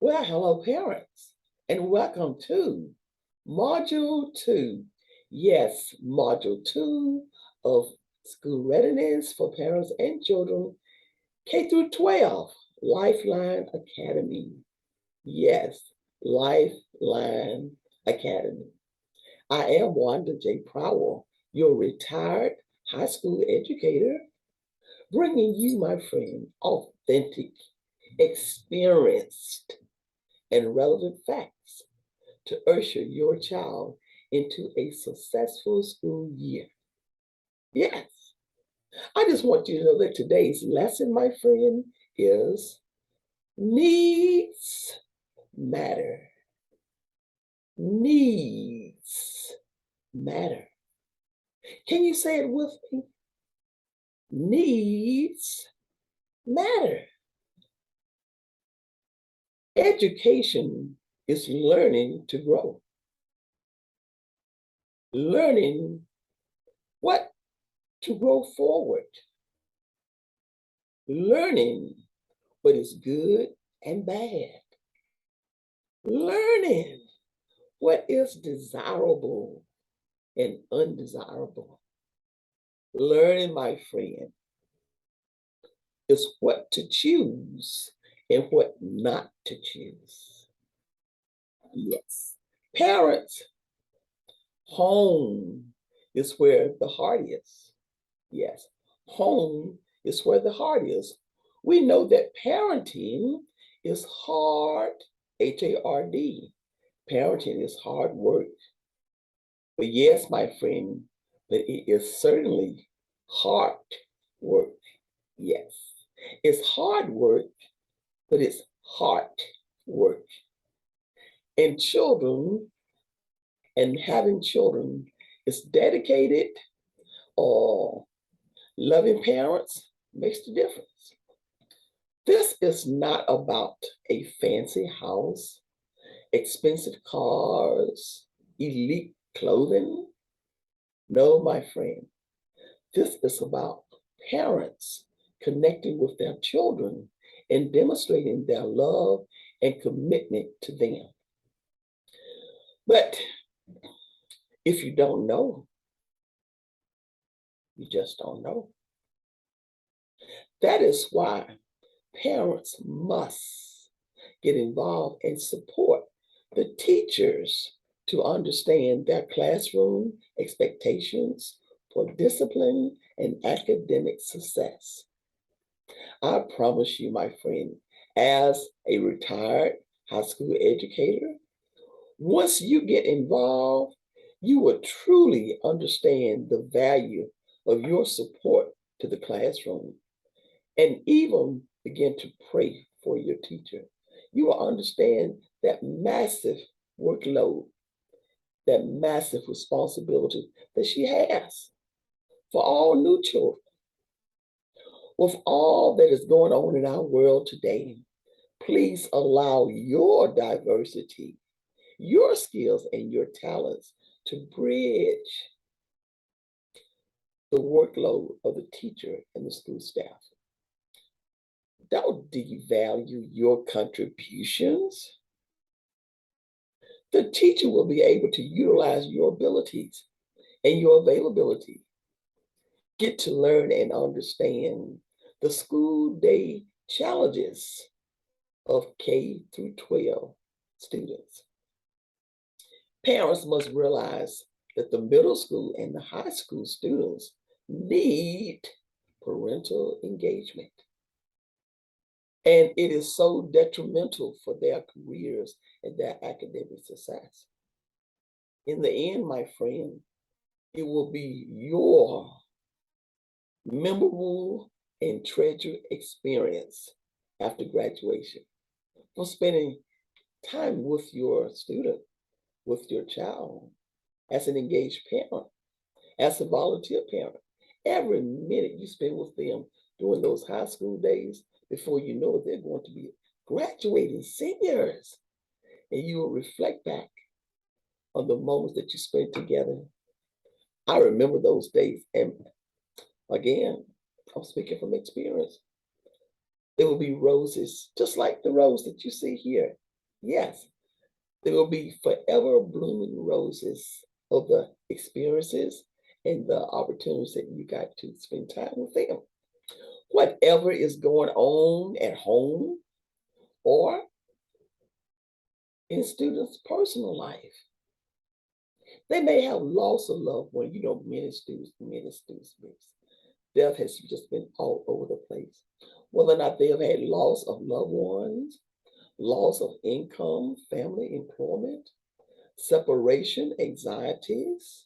Well, hello, parents, and welcome to Module 2. Yes, Module 2 of School Readiness for Parents and Children, K through 12, Lifeline Academy. Yes, Lifeline Academy. I am Wanda J. Prowell, your retired high school educator, bringing you, my friend, authentic, experienced, and relevant facts to usher your child into a successful school year. Yes, I just want you to know that today's lesson, my friend, is needs matter. Needs matter. Can you say it with me? Needs matter. Education is learning to grow. Learning what to grow forward. Learning what is good and bad. Learning what is desirable and undesirable. Learning, my friend, is what to choose and what not to choose. Yes. Parents, home is where the heart is. Yes. Home is where the heart is. We know that parenting is hard, Hard. Parenting is hard work. But yes, my friend, but it is certainly hard work. Yes. It's hard work, but it's heart work. And children and having children is dedicated or loving parents makes the difference. This is not about a fancy house, expensive cars, elite clothing. No, my friend, this is about parents connecting with their children and demonstrating their love and commitment to them. But if you don't know, you just don't know. That is why parents must get involved and support the teachers to understand their classroom expectations for discipline and academic success. I promise you, my friend, as a retired high school educator, once you get involved, you will truly understand the value of your support to the classroom and even begin to pray for your teacher. You will understand that massive workload, that massive responsibility that she has for all new children. With all that is going on in our world today, please allow your diversity, your skills, and your talents to bridge the workload of the teacher and the school staff. Don't devalue your contributions. The teacher will be able to utilize your abilities and your availability. Get to learn and understand the school day challenges of K through 12 students. Parents must realize that the middle school and the high school students need parental engagement. And it is so detrimental for their careers and their academic success. In the end, my friend, it will be your memorable and treasured experience after graduation for spending time with your student, with your child, as an engaged parent, as a volunteer parent. Every minute you spend with them during those high school days, before you know it, they're going to be graduating seniors. And you will reflect back on the moments that you spent together. I remember those days. And again, I'm speaking from experience. There will be roses, just like the rose that you see here. Yes, there will be forever blooming roses of the experiences and the opportunities that you got to spend time with them. Whatever is going on at home or in students' personal life. They may have lost a loved one. Many students miss. Death has just been all over the place. Whether or not they have had loss of loved ones, loss of income, family, employment, separation, anxieties,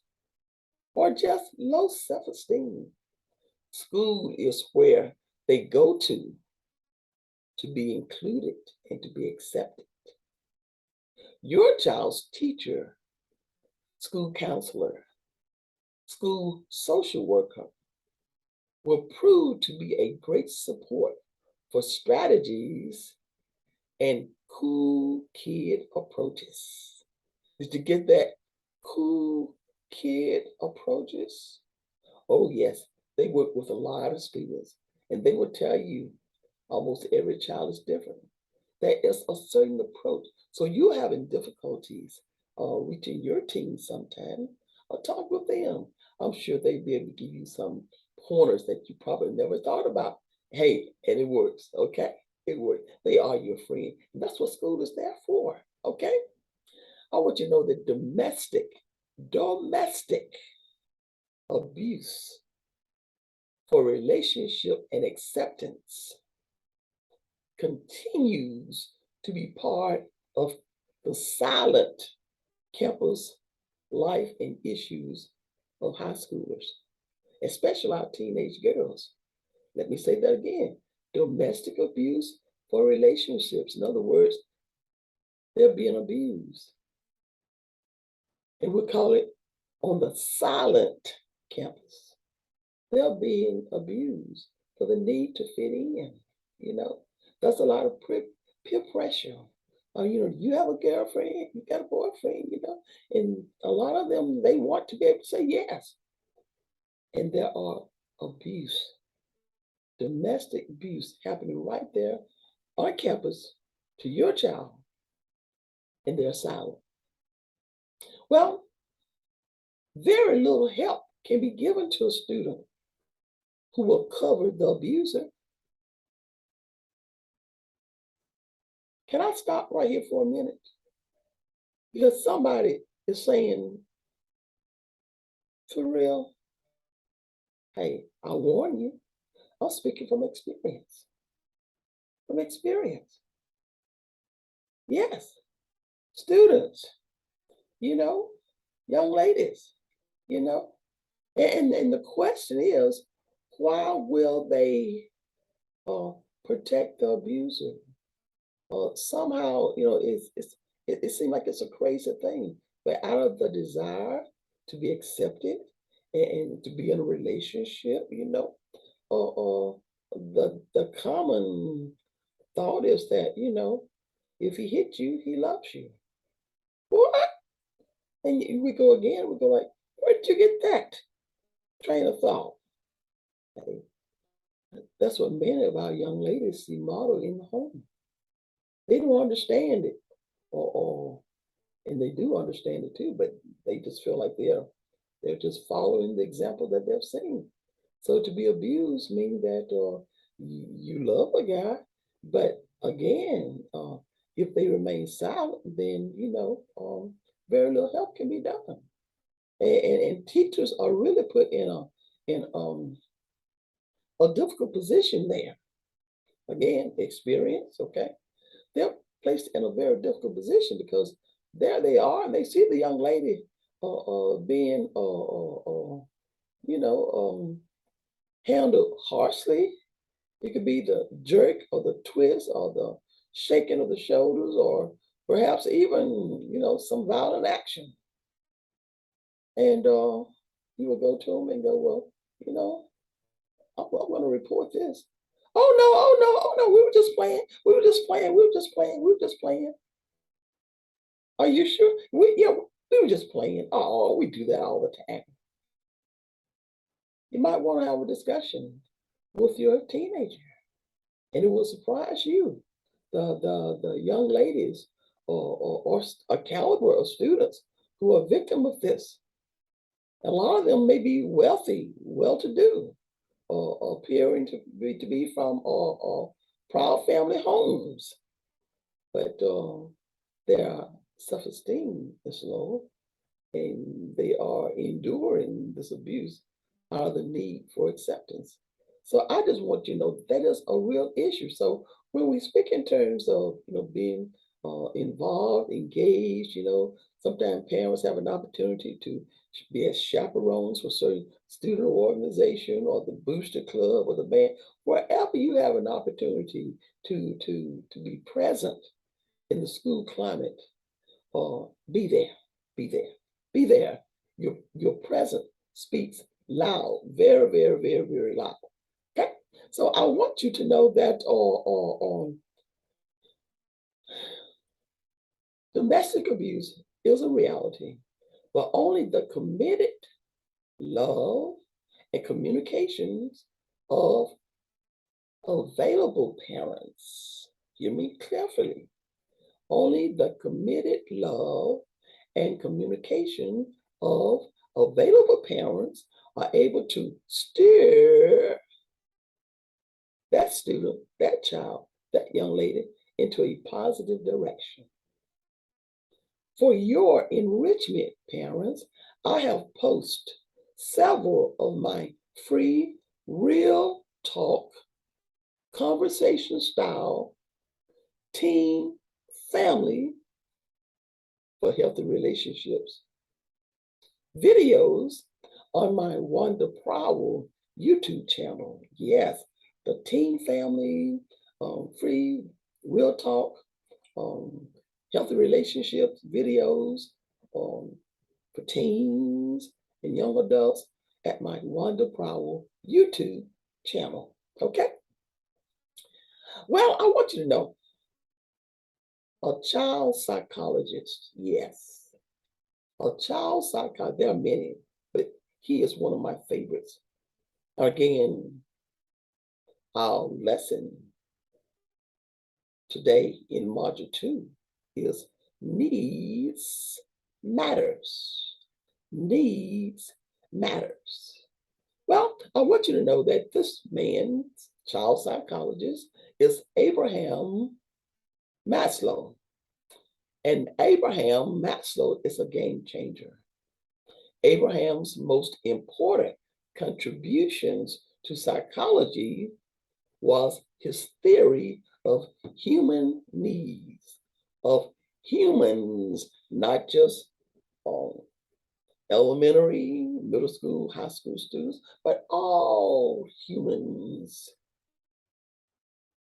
or just low self-esteem. School is where they go to be included and to be accepted. Your child's teacher, school counselor, school social worker will prove to be a great support for strategies and cool kid approaches. Did you get that? Cool kid approaches? Oh, yes, they work with a lot of students, and they will tell you almost every child is different. There is a certain approach. So you're having difficulties reaching your team sometime, talk with them. I'm sure they'd be able to give you some pointers that you probably never thought about. Hey, and it works, okay? It works. They are your friend. And that's what school is there for, okay? I want you to know that domestic abuse for relationship and acceptance continues to be part of the silent campus life and issues of high schoolers, especially our teenage girls. Let me say that again. Domestic abuse for relationships. In other words, they're being abused. And we call it on the silent campus. They're being abused for the need to fit in. You know, that's a lot of peer pressure. You have a girlfriend, you got a boyfriend, and a lot of them, they want to be able to say yes. And there are abuse, domestic abuse happening right there on campus to your child, and they're silent. Well, very little help can be given to a student who will cover the abuser. Can I stop right here for a minute? Because somebody is saying, for real, hey, I warn you, I'm speaking from experience. From experience. Yes, students, you know, young ladies, you know. And the question is, why will they uh, protect the abuser? Somehow, it seems like it's a crazy thing, but out of the desire to be accepted and to be in a relationship, uh, uh, the common thought is that, if he hit you, he loves you. What? And we go again, we go like, where'd you get that train of thought? Hey, that's what many of our young ladies see modeled in the home. They don't understand it, or and they do understand it too, but they just feel like they're just following the example that they've seen. So to be abused means that you love a guy, but again, if they remain silent, then very little help can be done. And teachers are really put in a difficult position there. Again, experience, okay? They're placed in a very difficult position because there they are, and they see the young lady being, handled harshly. It could be the jerk or the twist or the shaking of the shoulders or perhaps even, some violent action. And you will go to them and go, well, you know, I'm going to report this. Oh no, oh no, oh no, we were just playing. We were just playing. We were just playing. We were just playing. Are you sure? Yeah, we were just playing. Oh, we do that all the time. You might want to have a discussion with your teenager, and it will surprise you. The young ladies or a caliber of students who are victim of this. A lot of them may be wealthy, well-to-do, or appearing to be from proud family homes, but their self-esteem is low, and they are enduring this abuse out of the need for acceptance. So I just want you to know that is a real issue. So when we speak in terms of being involved, engaged, sometimes parents have an opportunity to be as chaperones for certain student organization or the booster club or the band, wherever you have an opportunity to be present in the school climate, be there, be there, be there. Your presence speaks loud, very, very, very, very loud. Okay, so I want you to know that domestic abuse is a reality, but only the committed love and communications of available parents. Hear me carefully. Only the committed love and communication of available parents are able to steer that student, that child, that young lady into a positive direction. For your enrichment, parents, I have posted several of my free, real talk, conversation style, teen, family for healthy relationships videos on my undesirable YouTube channel. Yes, the teen family, free, real talk, healthy relationships videos for teens and young adults at my undesirable YouTube channel. Okay? Well, I want you to know a child psychologist, yes. A child psychologist, there are many, but he is one of my favorites. Again, our lesson today in Module 2 is needs matters. Needs matters. Well, I want you to know that this man, child psychologist, is Abraham Maslow. And Abraham Maslow is a game changer. Abraham's most important contributions to psychology was his theory of human needs, of humans, not just elementary, middle school, high school students, but all humans.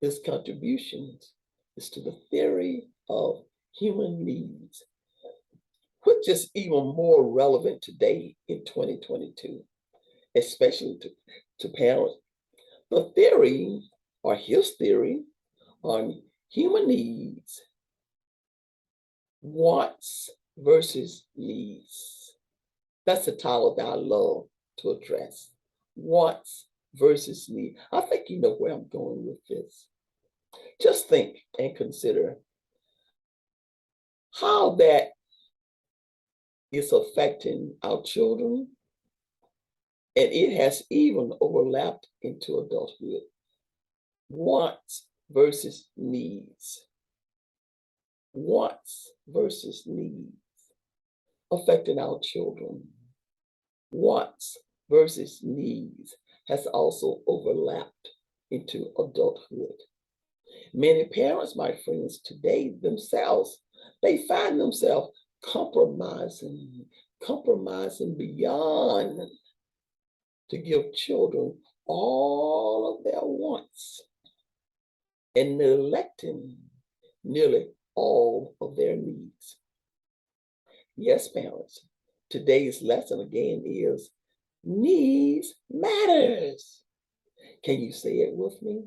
His contributions is to the theory of human needs, which is even more relevant today in 2022, especially to parents. The theory, or his theory, on human needs, wants versus needs. That's the title that I love to address. Wants versus need. I think you know where I'm going with this. Just think and consider how that is affecting our children, and it has even overlapped into adulthood. Wants versus needs. Wants versus needs affecting our children. Wants versus needs has also overlapped into adulthood. Many parents, my friends, today themselves, they find themselves compromising beyond to give children all of their wants and neglecting nearly all of their needs. Yes, parents, today's lesson again is needs matters. Can you say it with me?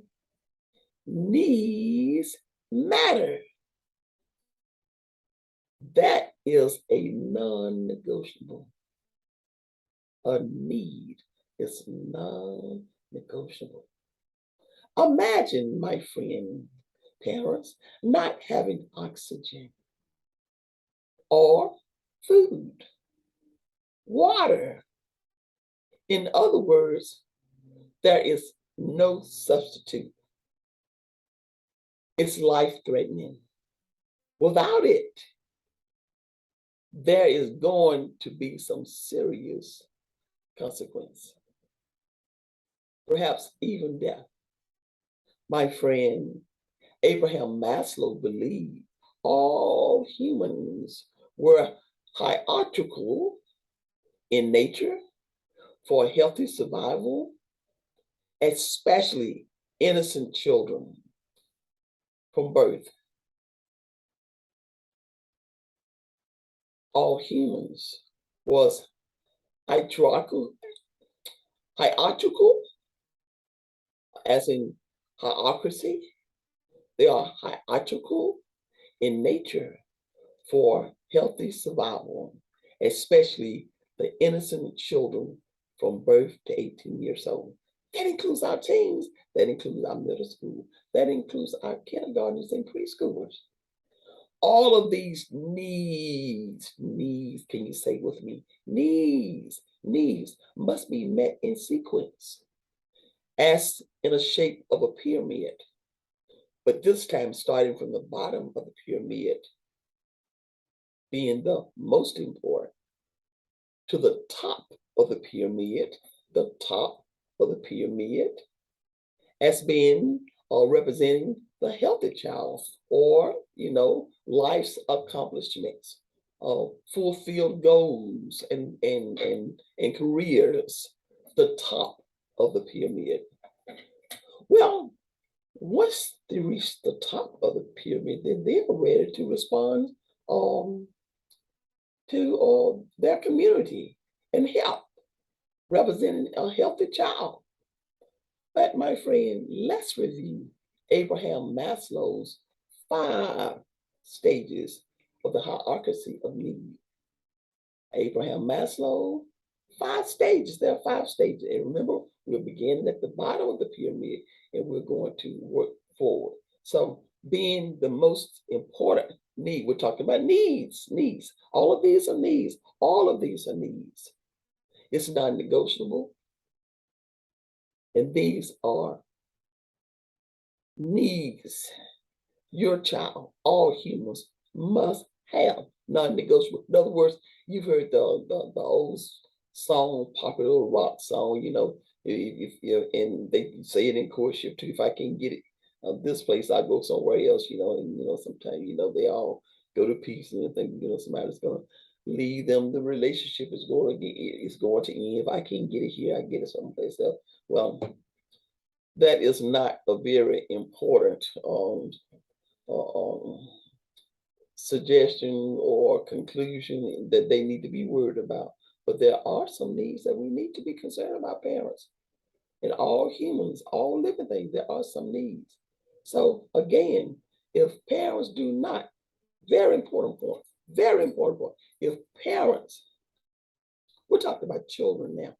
Needs matter. That is a non-negotiable. A need is non-negotiable. Imagine, my friend, parents, not having oxygen. or food, water. In other words, there is no substitute. It's life-threatening. Without it, there is going to be some serious consequence, perhaps even death. My friend Abraham Maslow believed all humans were hierarchical in nature for healthy survival, especially innocent children from birth. All humans was hierarchical, hierarchical as in hierarchy. They are hierarchical in nature for healthy survival, especially the innocent children from birth to 18 years old. That includes our teens, that includes our middle school, that includes our kindergartners and preschoolers. All of these needs, can you say with me? Needs must be met in sequence, as in a shape of a pyramid. But this time, starting from the bottom of the pyramid, being the most important, to the top of the pyramid, the top of the pyramid, as being representing the healthy child, or life's accomplishments, fulfilled goals and careers, the top of the pyramid. Well, once they reach the top of the pyramid, then they're ready to respond to their community and help, representing a healthy child. But my friend, let's review Abraham Maslow's 5 stages of the hierarchy of need. Abraham Maslow, 5 stages. There are 5 stages. And remember, we're beginning at the bottom of the pyramid and we're going to work forward. So being the most important need, we're talking about needs. All of these are needs. All of these are needs. It's non-negotiable. And these are needs your child, all humans, must have, non-negotiable. In other words, you've heard the old song, popular rock song, if you're and they say it in courtship too, if I can't get it this place, I go somewhere else, and sometimes, they all go to pieces and think, somebody's gonna leave them, the relationship is going to end. If I can't get it here, I get it someplace else. Well, that is not a very important suggestion or conclusion that they need to be worried about. But there are some needs that we need to be concerned about, parents. And all humans, all living things, there are some needs. So again, if parents do not, very important point, if parents, we're talking about children now,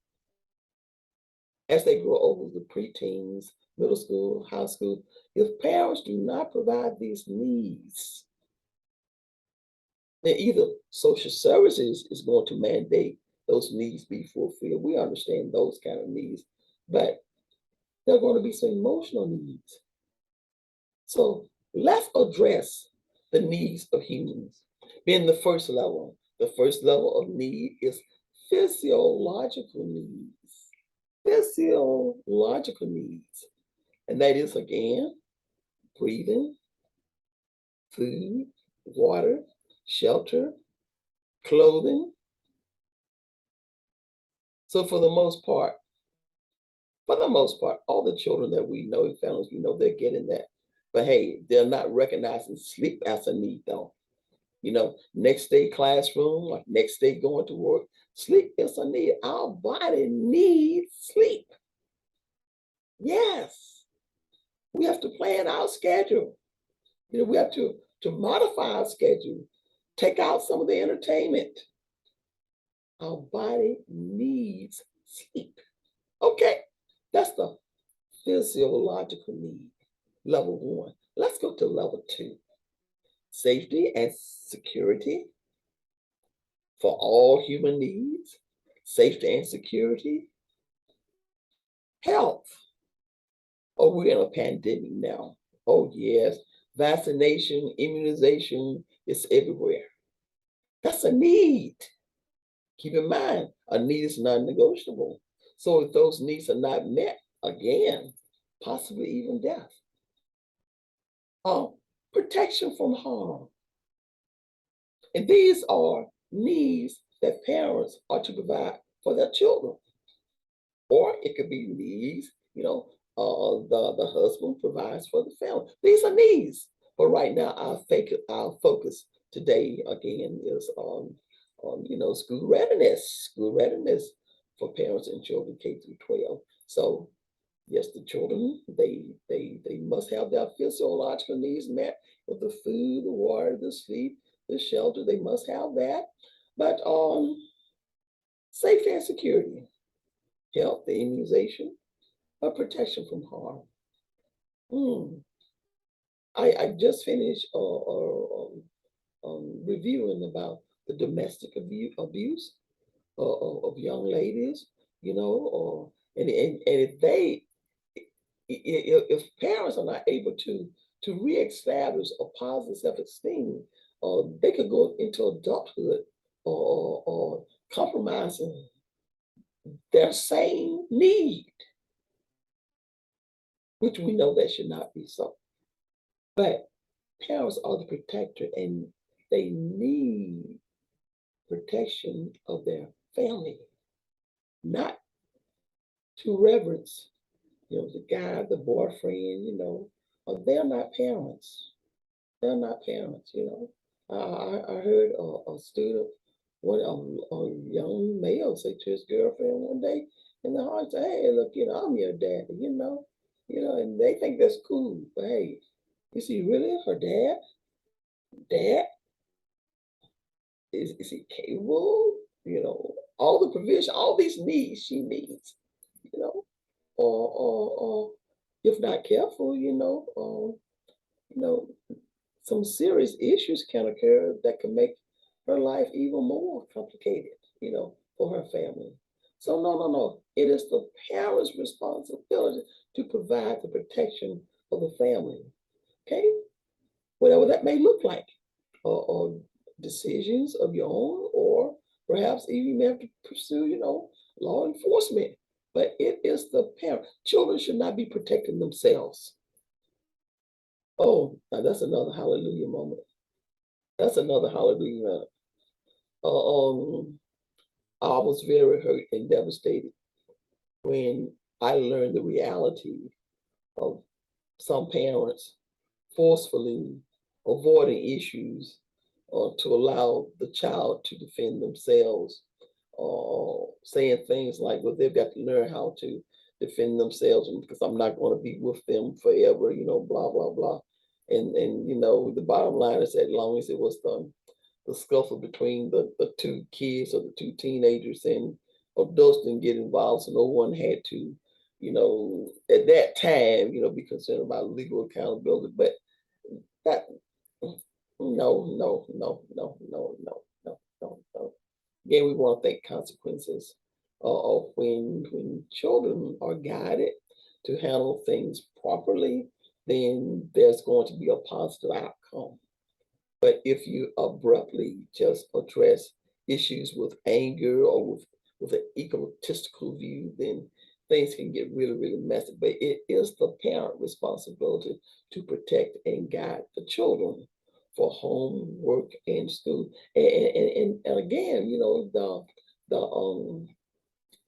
as they grow older, the preteens, middle school, high school, if parents do not provide these needs, then either social services is going to mandate those needs be fulfilled. We understand those kind of needs, but there are going to be some emotional needs. So let's address the needs of humans. Being the first level of need is physiological needs. Physiological needs. And that is, again, breathing, food, water, shelter, clothing. So for the most part, all the children that we know, families we know, they're getting that. But hey, they're not recognizing sleep as a need, though. Next day classroom, like next day going to work, sleep is a need. Our body needs sleep. Yes, we have to plan our schedule. We have to modify our schedule, take out some of the entertainment. Our body needs sleep. Okay, that's the physiological need, level 1. Let's go to level 2. Safety and security. for all human needs, safety and security, health. Oh, we're in a pandemic now. Oh, yes. Vaccination, immunization is everywhere. That's a need. Keep in mind, a need is non-negotiable. So if those needs are not met, again, possibly even death. Protection from harm. And these are needs that parents are to provide for their children. Or it could be needs, the husband provides for the family. These are needs. But right now, our focus today again is on school readiness for parents and children K through 12. So yes, the children they must have their physiological needs met with the food, the water, the sleep, the shelter. They must have that. But safety and security, health, the immunization, or protection from harm. Hmm. I just finished reviewing about the domestic abuse of young ladies, and if parents are not able to reestablish a positive self-esteem, they could go into adulthood or compromising their same need, which we know that should not be so. But parents are the protector, and they need protection of their family, not to reverence, the guy, the boyfriend, they're not parents. They're not parents. I heard a student, a young male say to his girlfriend one day in the heart, say, hey, look, I'm your daddy, and they think that's cool. But hey, is he really her dad? Dad? Is he capable? All the provision, all these needs she needs, you know, or if not careful, you know, some serious issues can occur that can make her life even more complicated, for her family. So no, no, no. It is the parent's responsibility to provide the protection of the family. Okay? Whatever that may look like. Or decisions of your own, or perhaps even you may have to pursue, law enforcement. But it is the parent. Children should not be protecting themselves. Oh, now that's another hallelujah moment. That's another hallelujah moment. I was very hurt and devastated when I learned the reality of some parents forcefully avoiding issues or to allow the child to defend themselves, or saying things like, well, they've got to learn how to defend themselves because I'm not going to be with them forever, blah, blah, blah. And the bottom line is that as long as it was the scuffle between the two kids or the two teenagers, and adults didn't get involved, so no one had to, at that time, be concerned about legal accountability. But that no, no, no, no, no, no, no, no, no. Again, we want to think consequences of when children are guided to handle things properly, then there's going to be a positive outcome. But if you abruptly just address issues with anger or with an egotistical view, then things can get really, really messy. But it is the parent responsibility to protect and guide the children for home, work, and school. And again, the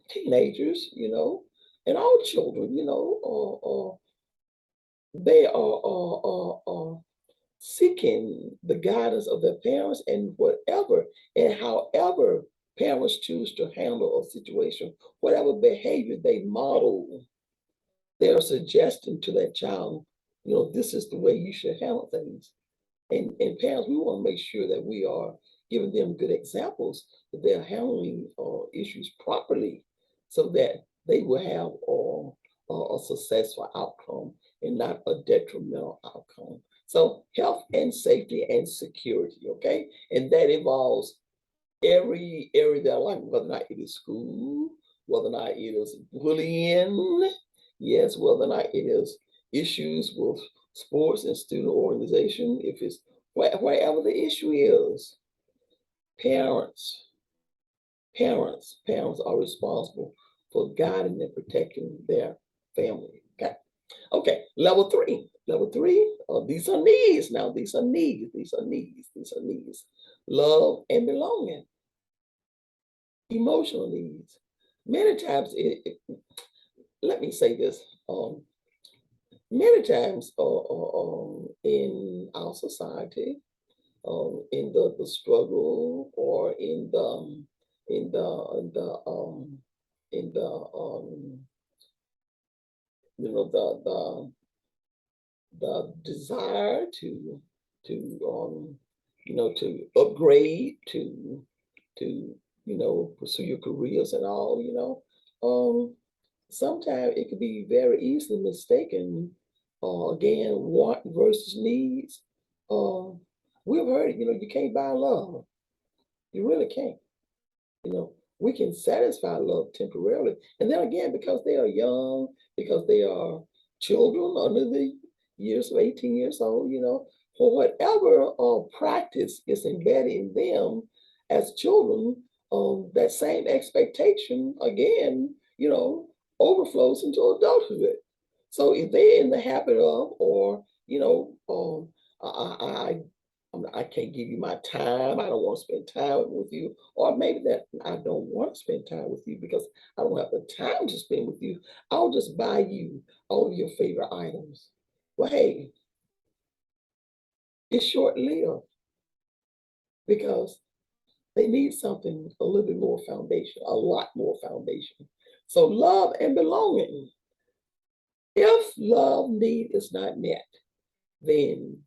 teenagers, and all children, they are seeking the guidance of their parents, and whatever and however parents choose to handle a situation, whatever behavior they model, they're suggesting to that child, this is the way you should handle things. And parents, we want to make sure that we are giving them good examples, that they're handling issues properly, so that they will have a successful outcome and not a detrimental outcome. So health and safety and security, okay? And that involves every area of their life, whether or not it is school, whether or not it is bullying, yes, whether or not it is issues with sports and student organization, if it's wherever the issue is, parents, parents are responsible for guiding and protecting their family. Okay. Okay, level three. Level three, these are needs now. These are needs. These are needs. These are needs. Love and belonging, emotional needs. Many times, let me say this. Many times in our society, in the struggle or in the in the in the the desire to to upgrade to pursue your careers and all, sometimes it could be very easily mistaken, again, want versus needs. uh, we've heard, you can't buy love. You really can't. We can satisfy love temporarily. And then again, because they are young, because they are children under the years of 18 years old, for whatever practice is embedded in them as children, that same expectation, again, overflows into adulthood. So if they're in the habit of, or, I can't give you my time. I don't want to spend time with you. Or maybe that I don't want to spend time with you because I don't have the time to spend with you. I'll just buy you all of your favorite items. Well, hey, it's short lived because they need something a little bit more foundation, a lot more foundation. So, love and belonging. If love need is not met, then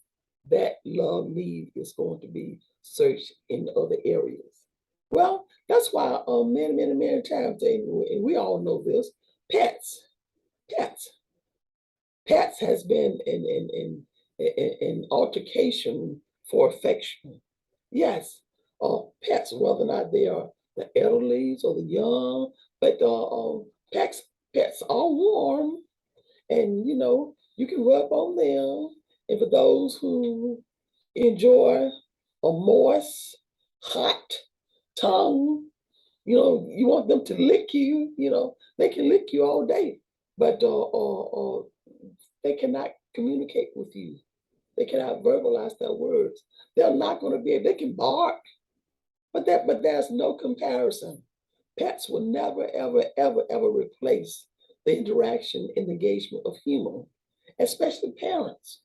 that love need is going to be searched in other areas. Well, that's why many times, and we all know this, pets, pets, pets has been in altercation for affection. Yes, pets, whether or not they are the elderly or the young, but pets, pets are warm, and you can rub on them. And for those who enjoy a moist, hot tongue, you want them to lick you, they can lick you all day, but they cannot communicate with you. They cannot verbalize their words. They're not going to be able, they can bark, but there's no comparison. Pets will never, ever, ever, ever replace the interaction and engagement of human, especially parents.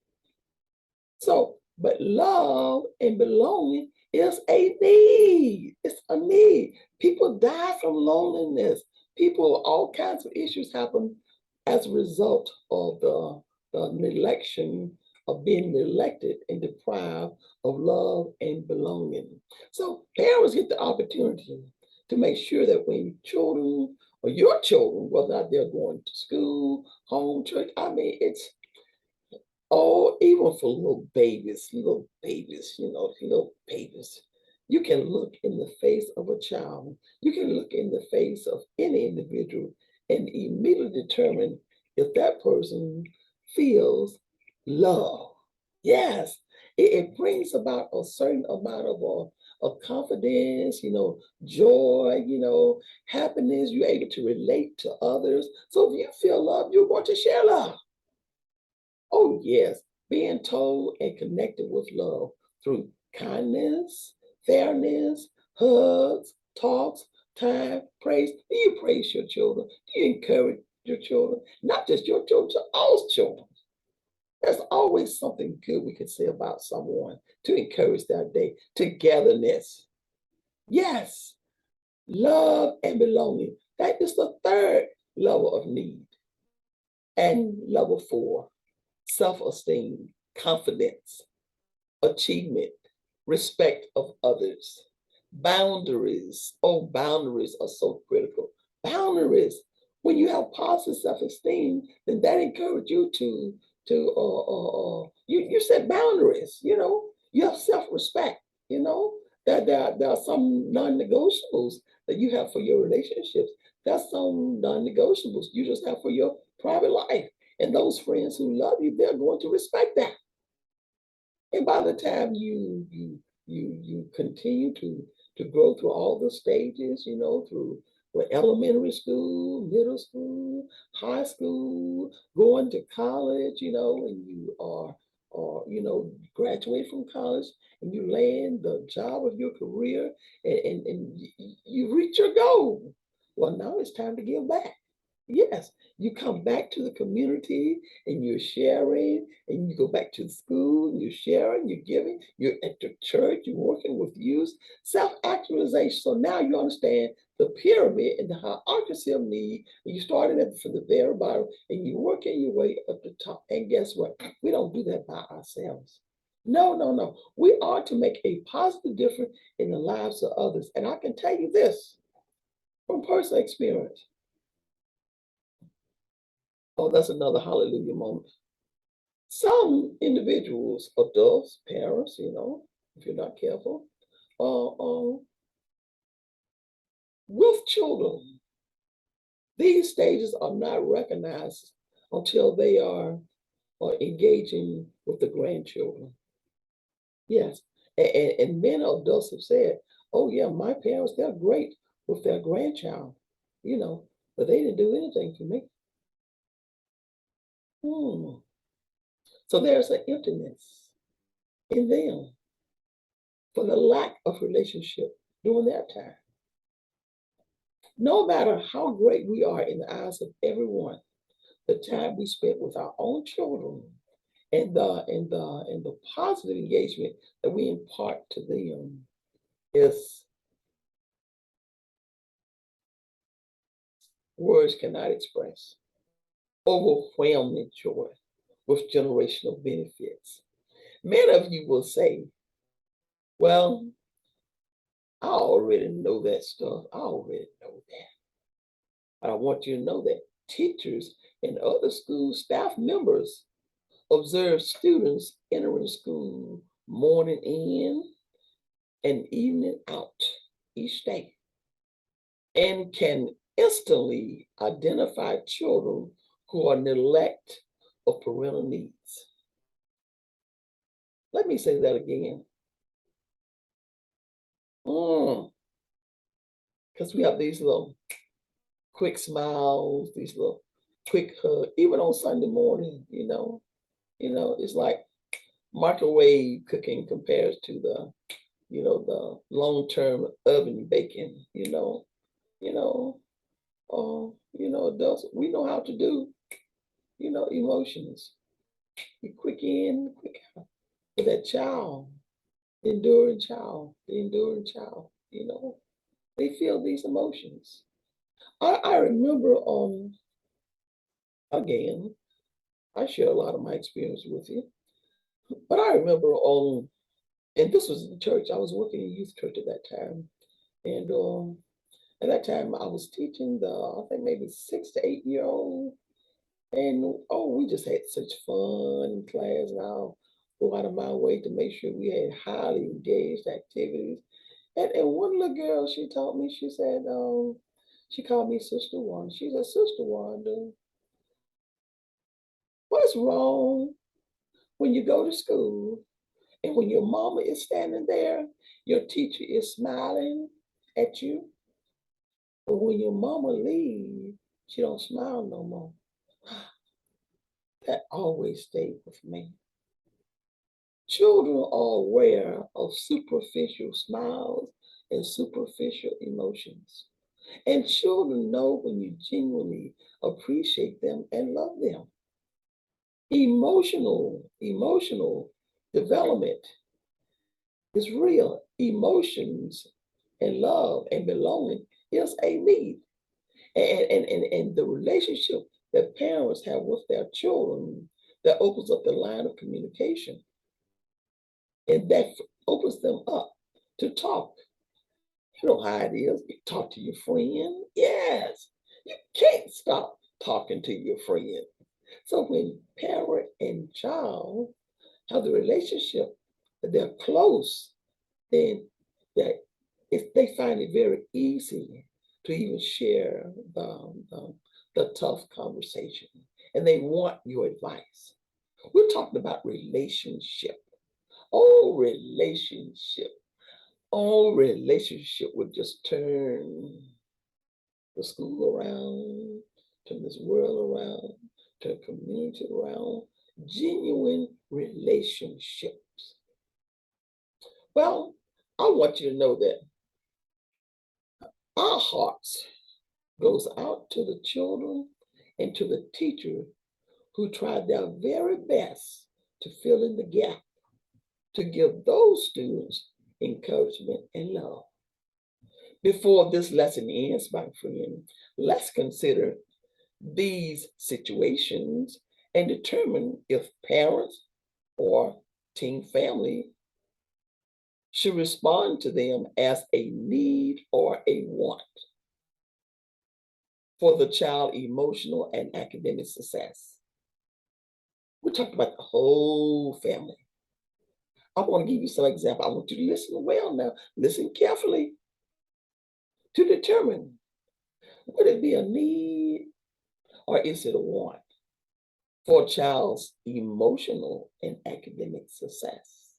So, but love and belonging is a need. It's a need. People die from loneliness. People, all kinds of issues happen as a result of the neglection of being neglected and deprived of love and belonging. So parents get the opportunity to make sure that when children or your children, whether or not they're going to school, home, church, I mean, it's oh, even for little babies, little babies. You can look in the face of a child. You can look in the face of any individual and immediately determine if that person feels love. Yes, it brings about a certain amount of confidence, joy, happiness. You're able to relate to others. So if you feel love, you're going to share love. Oh, yes, being told and connected with love through kindness, fairness, hugs, talks, time, praise. Do you praise your children? Do you encourage your children? Not just your children, to all children. There's always something good we can say about someone to encourage their day. Togetherness. Yes, love and belonging. That is the third level of need. And level four, self-esteem, confidence, achievement, respect of others, boundaries. Oh, boundaries are so critical. Boundaries. When you have positive self-esteem, then that encourages you to you set boundaries. You have self-respect. You know There are some non-negotiables that you have for your relationships. There's some non-negotiables you just have for your private life. And those friends who love you, they're going to respect that. And by the time you continue to grow through all the stages, through elementary school, middle school, high school, going to college, and you are graduate from college and you land the job of your career and you reach your goal. Well, now it's time to give back. Yes, you come back to the community and you're sharing, and you go back to school and you're sharing, you're giving, you're at the church, you're working with youth, self actualization. So now you understand the pyramid and the hierarchy of need. And you started from the very bottom and you're working your way up the top. And guess what? We don't do that by ourselves. No, no, no. We are to make a positive difference in the lives of others. And I can tell you this from personal experience. Oh, that's another hallelujah moment. Some individuals, adults, parents, if you're not careful, with children, these stages are not recognized until they are engaging with the grandchildren. Yes. And many adults have said, oh, yeah, my parents, they're great with their grandchild, you know, but they didn't do anything for me. Hmm. So there's an emptiness in them for the lack of relationship during that time. No matter how great we are in the eyes of everyone, the time we spent with our own children and the positive engagement that we impart to them is words cannot express. Overwhelming joy with generational benefits. Many of you will say, well, I already know that stuff. I already know that. I want you to know that teachers and other school staff members observe students entering school morning in and evening out each day and can instantly identify children who are neglect of parental needs. Let me say that again. Because we have these little quick smiles, these little quick hugs, even on Sunday morning, it's like microwave cooking compared to the long-term oven baking, you know, adults, we know how to do, emotions. You quick in, quick out. But that child, the enduring child, they feel these emotions. I remember, again, I share a lot of my experience with you, but I remember and this was in church. I was working in youth church at that time, and at that time I was teaching I think maybe 6 to 8 year old, and oh, we just had such fun in class, and I'll go out of my way to make sure we had highly engaged activities. And one little girl, she taught me. She said, she called me Sister Wanda. She said, Sister Wanda, what's wrong when you go to school and when your mama is standing there, your teacher is smiling at you, but when your mama leaves, she don't smile no more. That always stayed with me. Children are aware of superficial smiles and superficial emotions. And children know when you genuinely appreciate them and love them. Emotional development is real. Emotions and love and belonging is a need. And the relationship that parents have with their children that opens up the line of communication and that opens them up to talk. You know how it is. You talk to your friend. Yes. You can't stop talking to your friend. So when parent and child have the relationship that they're close, then that if they find it very easy to even share the tough conversation and they want your advice. We're talking about relationship. Oh, relationship. Oh, relationship would just turn the school around, turn this world around, turn community around. Genuine relationships. Well, I want you to know that our hearts goes out to the children and to the teacher who tried their very best to fill in the gap, to give those students encouragement and love. Before this lesson ends, my friend, let's consider these situations and determine if parents or teen family should respond to them as a need or a want for the child emotional and academic success. We're talking about the whole family. I want to give you some examples. I want you to listen well now. Listen carefully to determine, would it be a need or is it a want for a child's emotional and academic success?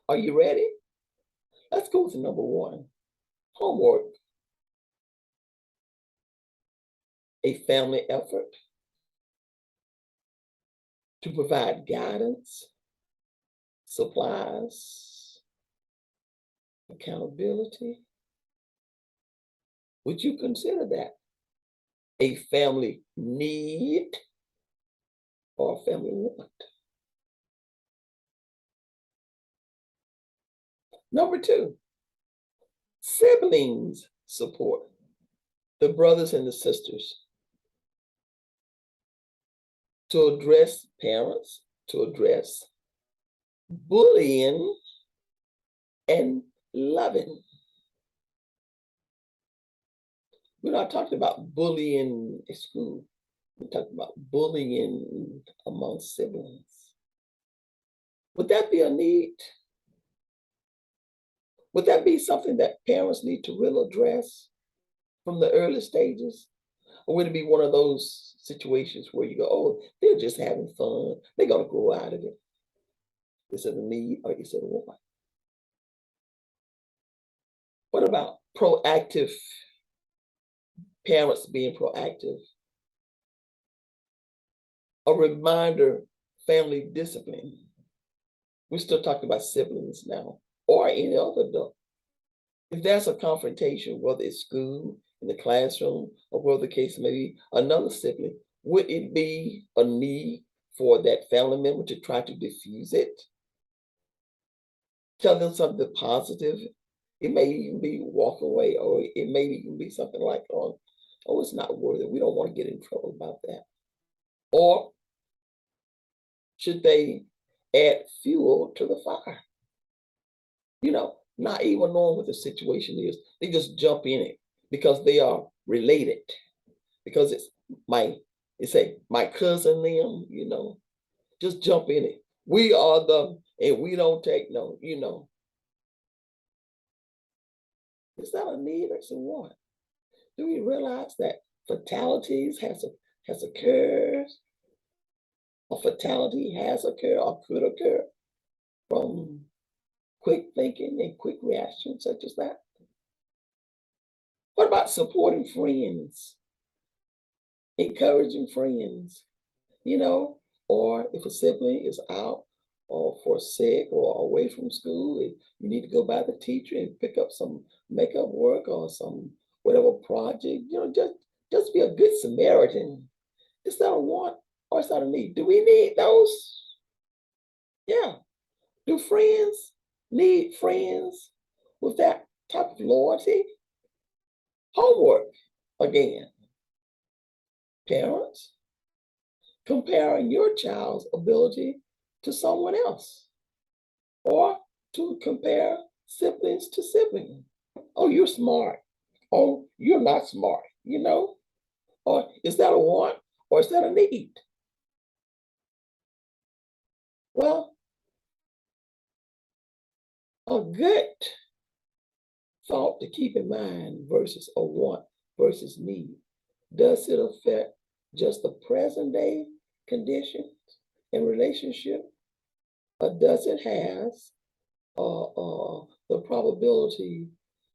Are you ready? Let's go to number one, homework, a family effort to provide guidance, supplies, accountability. Would you consider that a family need or a family want? Number two, siblings support, the brothers and the sisters, to address parents, to address bullying and loving. We're not talking about bullying at school. We're talking about bullying among siblings. Would that be a need? Would that be something that parents need to really address from the early stages? Or would it be one of those situations where you go, oh, they're just having fun. They're going to grow out of it. Is it a need or is it a want? What about proactive parents being proactive? A reminder, family discipline. We're still talking about siblings now or any other adult. If there's a confrontation, whether it's school, in the classroom, or whatever the case may be, another sibling, would it be a need for that family member to try to diffuse it? Tell them something positive. It may even be walk away, or it may even be something like, oh, it's not worth it. We don't want to get in trouble about that. Or should they add fuel to the fire? Not even knowing what the situation is. They just jump in it because they are related. Because it's my cousin them, just jump in it. We are and we don't take no. Is that a need or is it want? Do we realize that fatalities has occurred? A fatality has occurred or could occur from quick thinking and quick reactions such as that? What about supporting friends, encouraging friends, you know, or if a sibling is out or for sick or away from school, and you need to go by the teacher and pick up some makeup work or some whatever project, just be a good Samaritan. Is that a want or is that a need? Do we need those? Yeah. Do friends need friends with that type of loyalty? Homework again. Parents, comparing your child's ability to someone else or to compare siblings to siblings. Oh, you're smart. Oh, you're not smart. Or is that a want or is that a need? Well, a good thought to keep in mind versus a want versus need? Does it affect just the present day conditions and relationship, or does it have the probability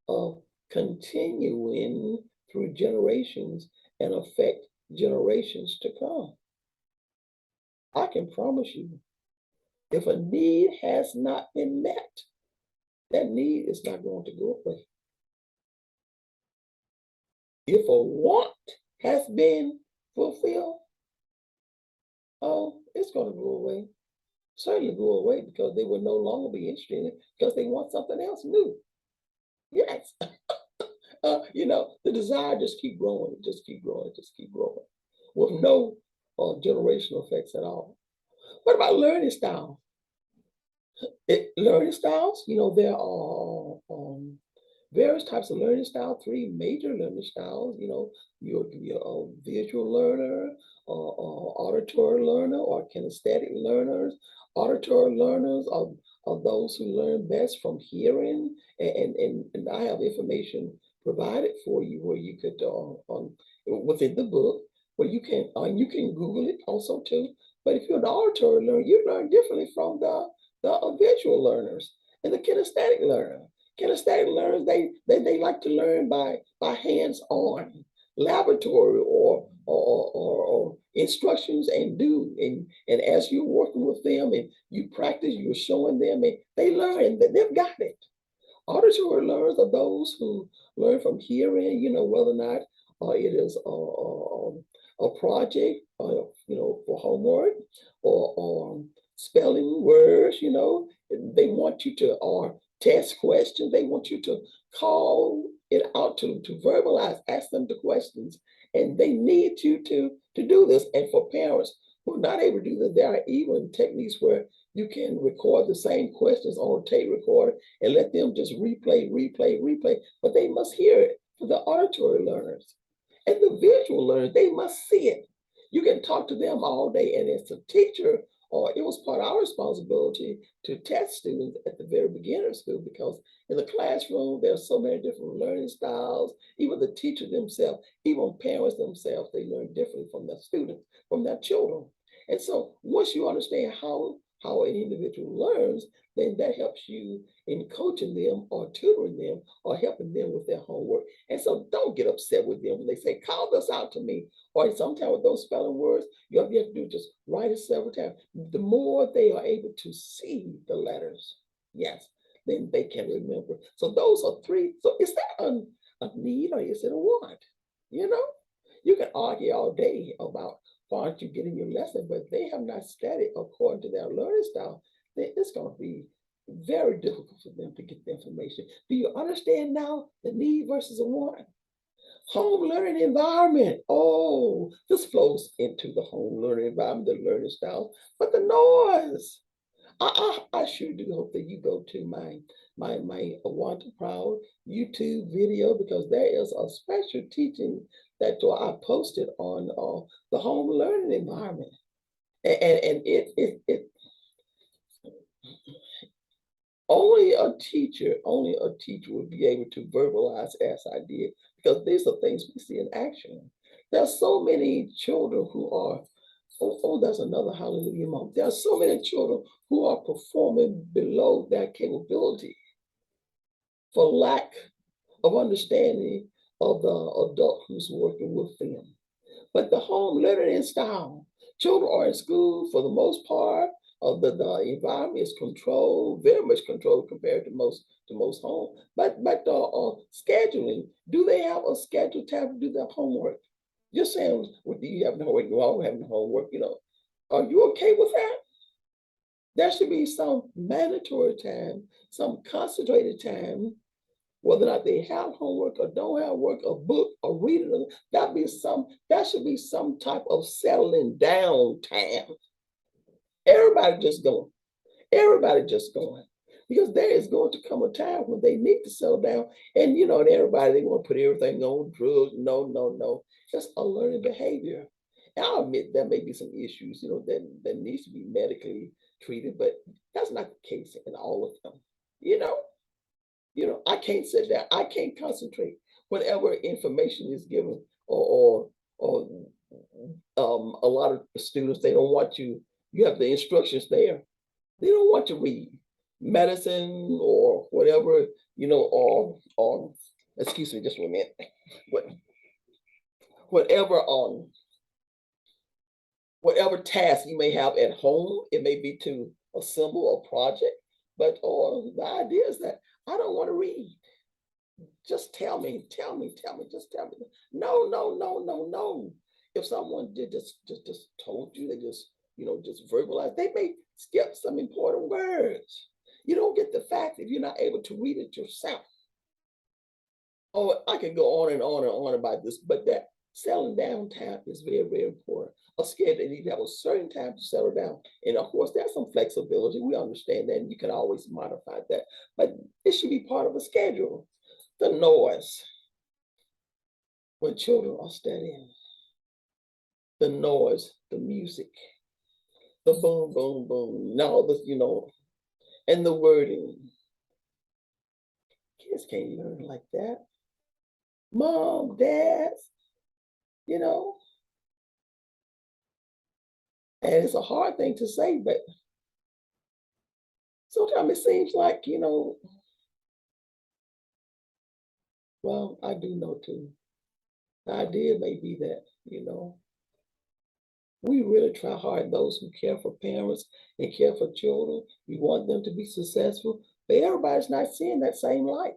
of continuing through generations and affect generations to come? I can promise you, if a need has not been met, that need is not going to go away. If a want has been fulfilled, oh, it's going to go away. Certainly go away because they will no longer be interested in it because they want something else new. Yes. The desire just keep growing, just keep growing, just keep growing with no generational effects at all. What about learning style? Learning styles, there are various types of learning style, three major learning styles. You can be a visual learner, auditory learner, or kinesthetic learners. Auditory learners are those who learn best from hearing, and I have information provided for you where you could within the book where you can Google it also too. But if you're an auditory learner, you learn differently from the visual learners and the kinesthetic learner. Kinesthetic learners, they like to learn by hands-on, laboratory or instructions and do. And as you're working with them and you practice, you're showing them and they learn that they've got it. Auditory learners are those who learn from hearing, whether or not it is a project, for homework or spelling words, they want you to, or test questions, they want you to call it out to verbalize, ask them the questions, and they need you to do this. And for parents who are not able to do this, there are even techniques where you can record the same questions on a tape recorder and let them just replay, but they must hear it. For the auditory learners and the visual learners, they must see it. You can talk to them all day, and as a teacher, or it was part of our responsibility to test students at the very beginning of school because in the classroom, there are so many different learning styles. Even the teacher themselves, even parents themselves, they learn differently from their students, from their children. And so once you understand how an individual learns, then that helps you in coaching them or tutoring them or helping them with their homework. And so don't get upset with them when they say, call this out to me. Or sometimes with those spelling words, you have to do just write it several times. The more they are able to see the letters, yes, then they can remember. So those are three. So is that a need or is it a want? You know, you can argue all day about why aren't you getting your lesson, but if they have not studied according to their learning style, then it's going to be very difficult for them to get the information. Do you understand now the need versus a want? Home learning environment. Oh, this flows into the home learning environment, the learning style, but the noise. I sure do hope that you go to my Want to Proud YouTube video because there is a special teaching that I posted on the home learning environment, and it only a teacher would be able to verbalize as I did because these are things we see in action. There's so many children who are that's another hallelujah moment. There are so many children who are performing below their capability for lack of understanding of the adult who's working with them. But the home learning style, children are in school for the most part. The environment is controlled, very much controlled compared to most home. But scheduling, do they have a scheduled time to do their homework? You're saying, well, do you have no homework? No, I don't have no homework. Are you okay with that? There should be some mandatory time, some concentrated time, whether or not they have homework or don't have work, a book, or reading. That should be some type of settling down time. Everybody just going. Everybody just going. Because there is going to come a time when they need to settle down. And everybody, they want to put everything on drugs. No, no, no. Just a learning behavior. And I'll admit there may be some issues, that needs to be medically treated, but that's not the case in all of them. You know, I can't sit down. I can't concentrate whenever information is given, or a lot of students, they don't want you. You have the instructions there. They don't want to read medicine or whatever, or excuse me, just 1 minute. What, whatever whatever task you may have at home, it may be to assemble a project, but or the idea is that I don't want to read. Just tell me, just tell me. No, no, no, no, no. If someone did just told you, they just verbalize, they may skip some important words. You don't get the fact if you're not able to read it yourself. Oh, I can go on and on and on about this, but that settling down time is very, very important. A schedule, and you have a certain time to settle down. And of course, there's some flexibility. We understand that, and you can always modify that. But it should be part of a schedule. The noise when children are studying, the noise, the music, the boom, boom, boom, now and the wording. Kids can't learn like that. Mom, dad, you know, and it's a hard thing to say, but sometimes it seems like, well, I do know too. The idea may be that, we really try hard, those who care for parents and care for children. We want them to be successful, but everybody's not seeing that same light.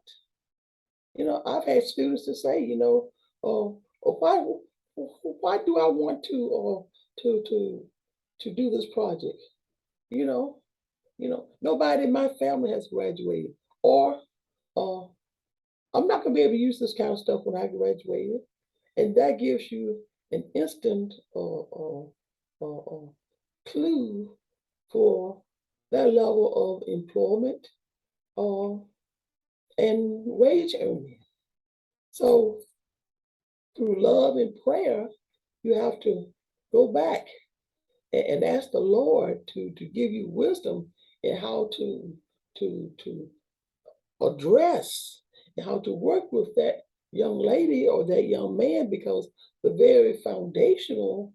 I've had students to say, why do I want to do this project? You know, nobody in my family has graduated, or uh, I'm not gonna be able to use this kind of stuff when I graduated, and that gives you an instant clue for that level of employment uh, and wage earning. So through love and prayer, you have to go back and ask the Lord to give you wisdom in how to address and how to work with that young lady or that young man, because the very foundational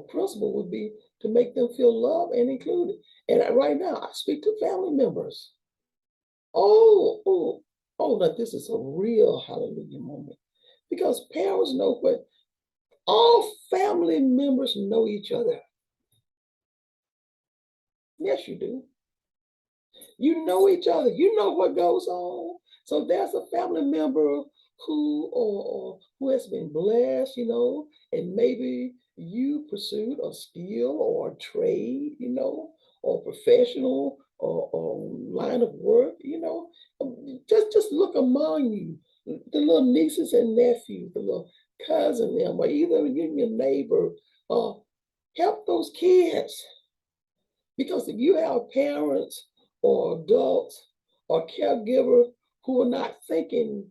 principle would be to make them feel loved and included. And right now, I speak to family members. Oh, oh, oh, now this is a real hallelujah moment, because parents know what all family members know each other. Yes, you do. You know each other. You know what goes on. So there's a family member or who has been blessed, and maybe you pursued a skill or a trade, or professional or line of work, just look among you, the little nieces and nephews, the little cousin them, or either your neighbor. Uh, Help those kids, because if you have parents or adults or caregiver who are not thinking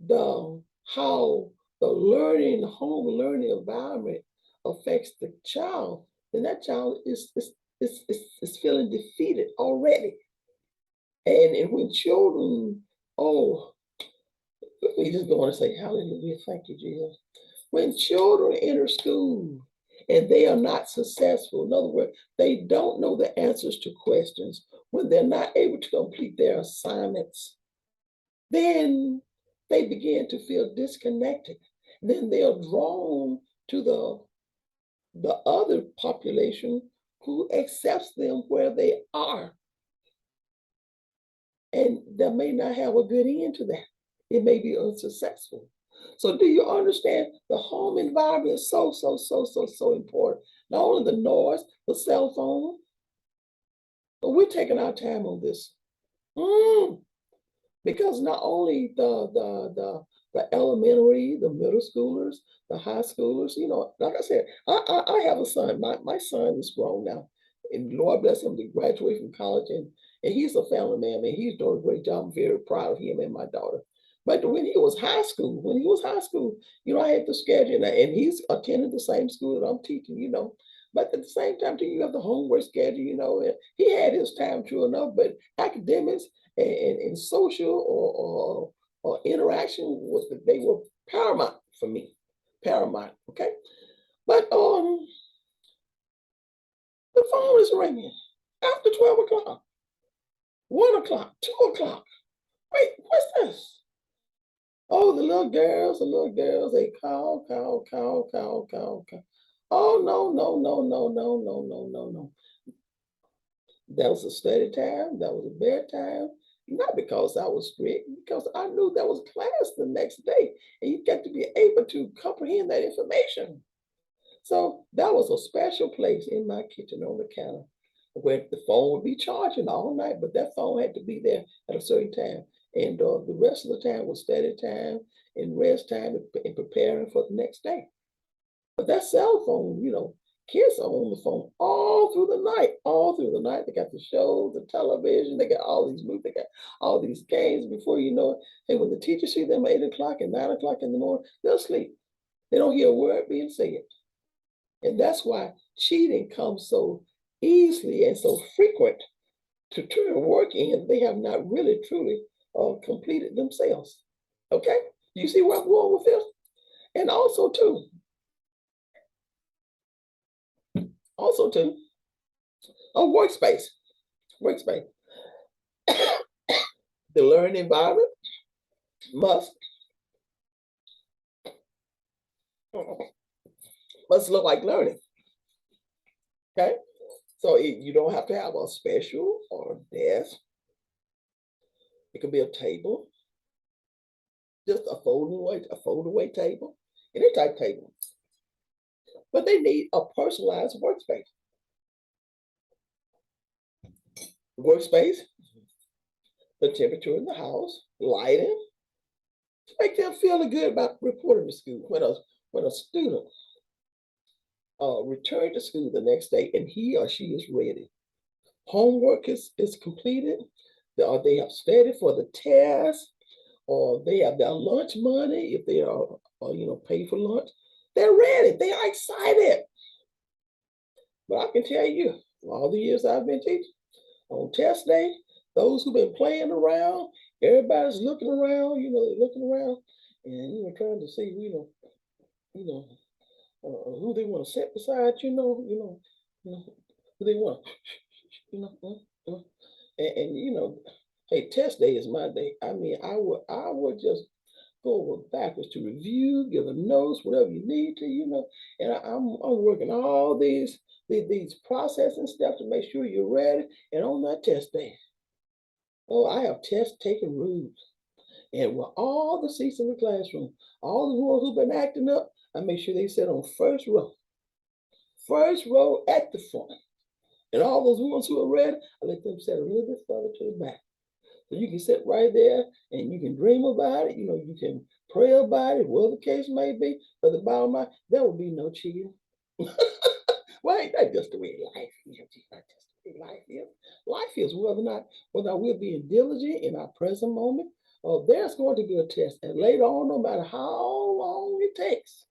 the how the home learning environment affects the child, then that child is feeling defeated already. And when children, oh, we just going to say hallelujah, thank you, Jesus. When children enter school and they are not successful, in other words, they don't know the answers to questions, when they're not able to complete their assignments, then they begin to feel disconnected. Then they are drawn to the other population who accepts them where they are. And that may not have a good end to that. It may be unsuccessful. So do you understand? The home environment is so, so, so, so, so important. Not only the noise, the cell phone, but we're taking our time on this. Because not only the elementary, the middle schoolers, the high schoolers, like I said, I have a son. My son is grown now, and Lord bless him to graduate from college, and he's a family man, man. He's doing a great job. I'm very proud of him and my daughter. But when he was high school, I had to schedule, and he's attending the same school that I'm teaching, But at the same time, too, you have the homework schedule, and he had his time, true enough, but academics and social or interaction was that they were paramount for me. Paramount, okay? But the phone is ringing after 12 o'clock, 1 o'clock, 2 o'clock. Wait, what's this? Oh, the little girls, they call. Oh, no, no, no, no, no, no, no, no, no. That was a study time. That was a bedtime. Not because I was strict, because I knew there was class the next day, and you got to be able to comprehend that information. So that was a special place in my kitchen on the counter where the phone would be charging all night, but that phone had to be there at a certain time. And the rest of the time was study time and rest time and preparing for the next day. But that cell phone, kids are on the phone all through the night, all through the night. They got the shows, the television, they got all these movies, they got all these games before you know it. And when the teacher see them at 8 o'clock and 9 o'clock in the morning, they'll sleep. They don't hear a word being said. And that's why cheating comes so easily and so frequent to turn work in. They have not really truly completed themselves. Okay? You see where I'm going with this? And also too, a workspace. Workspace. The learning environment must look like learning. Okay? So you don't have to have a special or a desk. It could be a table, just a fold away table, any type table. But they need a personalized workspace. Workspace, the temperature in the house, lighting, to make them feel good about reporting to school. When a student return to school the next day and he or she is ready, homework is completed, or they have studied for the test, or they have their lunch money if they are paid for lunch, they're ready. They are excited. But I can tell you, all the years I've been teaching, on test day, those who've been playing around, everybody's looking around, they're looking around and trying to see, who they want to sit beside, who they want, you know, and hey, test day is my day. I mean, I would just go over backwards to review, give a notes, whatever you need to, and I'm working all these processing steps to make sure you're ready. And on that test day, oh, I have test taking rules. And with all the seats in the classroom, all the ones who've been acting up, I make sure they sit on first row at the front. And all those ones who are ready, I let them sit a little bit further to the back. So you can sit right there and you can dream about it. You can pray about it, whatever the case may be. But the bottom line, there will be no cheating. Well, ain't that just the way life is? That's just the way life is. Life is whether or not we're being diligent in our present moment, or there's going to be a test. And later on, no matter how long it takes,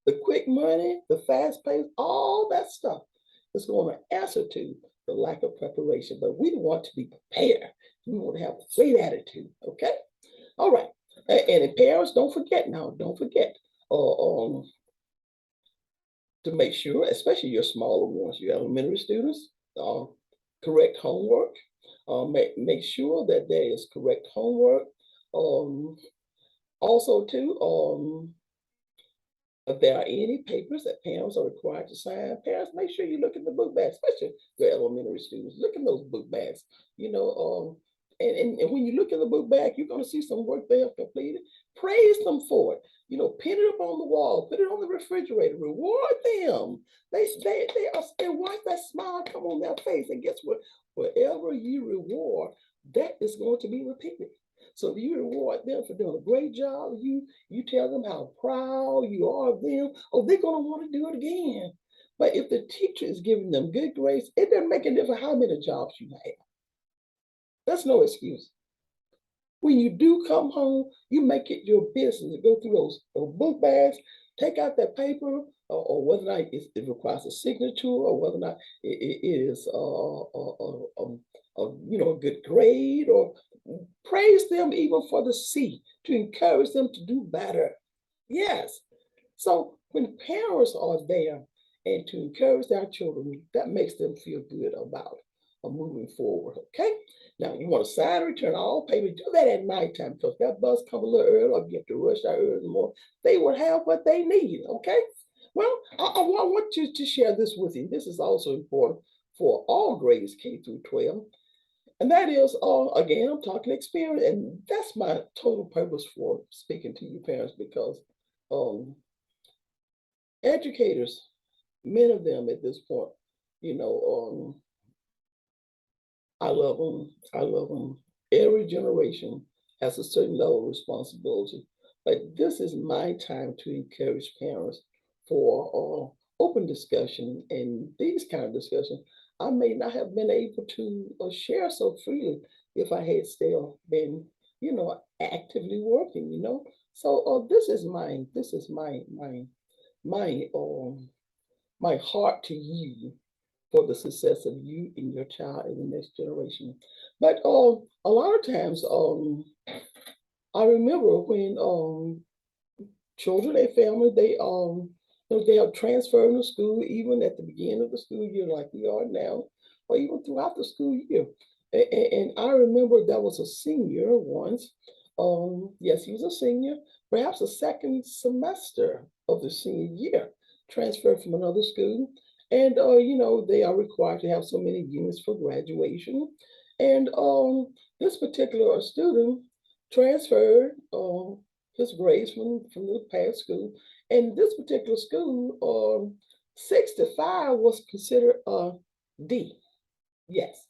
the quick money, the fast pace, all that stuff is going to answer to the lack of preparation. But we want to be prepared. We want to have a great attitude. Okay? All right. And parents, don't forget now, to make sure, especially your smaller ones, your elementary students, correct homework. Make sure that there is correct homework. Also, too, if there are any papers that parents are required to sign, parents, make sure you look in the book bags, especially your elementary students. Look in those book bags. And when you look in the book bag, you're going to see some work they have completed. Praise them for it. Pin it up on the wall, put it on the refrigerator, reward them. They watch that smile come on their face. And guess what? Whatever you reward, that is going to be repeated. So if you reward them for doing a great job, you tell them how proud you are of them, oh, they're going to want to do it again. But if the teacher is giving them good grades, it doesn't make a difference how many jobs you have. That's no excuse. When you do come home, you make it your business to go through those book bags, take out that paper, or whether or not it requires a signature, or whether or not it is a good grade, or praise them even for the C, to encourage them to do better. Yes. So when parents are there and to encourage their children, that makes them feel good about moving forward. Okay. Now you want to sign and return all payment. Do that at nighttime, because that bus come a little early, or you have to rush out early in the morning. They will have what they need. Okay. Well, I want you to share this with you. This is also important for all grades K through 12. And that is, again, I'm talking experience, and that's my total purpose for speaking to you parents, because um, educators, many of them at this point, you know, I love them. I love them. Every generation has a certain level of responsibility. But this is my time to encourage parents for open discussion, and these kind of discussions I may not have been able to share so freely if I had still been, actively working. So this is mine. This is my heart to you for the success of you and your child in the next generation. But a lot of times, I remember when children and family, they are transferring to school even at the beginning of the school year, like we are now, or even throughout the school year. And I remember there was a senior once. Yes, he was a senior, perhaps a second semester of the senior year, transferred from another school. And they are required to have so many units for graduation. And this particular student transferred his grades from the past school. And this particular school, 65 was considered a D. Yes.